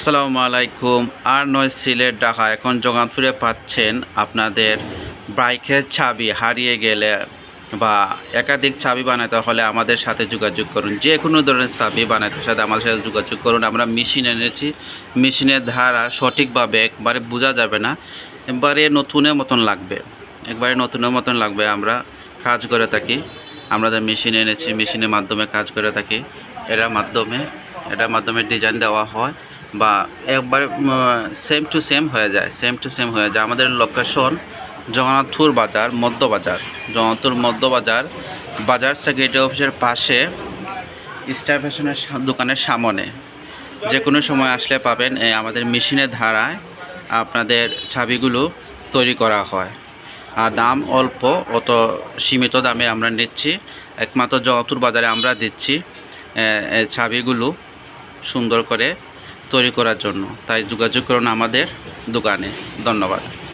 আসসালামু আলাইকুম। আর 9 সিলেট ঢাকা এখন জগন্নাথপুরে পাচ্ছেন। আপনাদের বাইকের চাবি হারিয়ে গেলে বা একাধিক চাবি বানাতে হলে আমাদের সাথে যোগাযোগ করুন। যে কোনো ধরনের চাবি বানাতে সাথে আমাদের সাথে যোগাযোগ করুন। আমরা মেশিন এনেছি, মেশিনের ধারা সঠিকভাবে একবারে বোঝা যাবে না, একবারে নতুনের মতন লাগবে, আমরা কাজ করে থাকি। আমাদের মেশিন এনেছি, মেশিনের মাধ্যমে কাজ করে থাকি। এটার মাধ্যমে ডিজাইন দেওয়া হয় বা একবারে সেম টু সেম হয়ে যায়। আমাদের লোকেশন জগন্নাথপুর বাজার, বাজার সেক্রেটারি অফিসের পাশে স্টার ফ্যাশনের দোকানের সামনে। যে কোনো সময় আসলে পাবেন। আমাদের মেশিনের ধারায় আপনাদের চাবিগুলো তৈরি করা হয়, আর দাম অল্প, অত সীমিত দামে আমরা নিচ্ছি। একমাত্র জগন্নাথপুর বাজারে আমরা দিচ্ছি চাবিগুলো সুন্দর করে তৈরি করার জন্য। তাই যোগাযোগ করুন আমাদের দোকানে। ধন্যবাদ।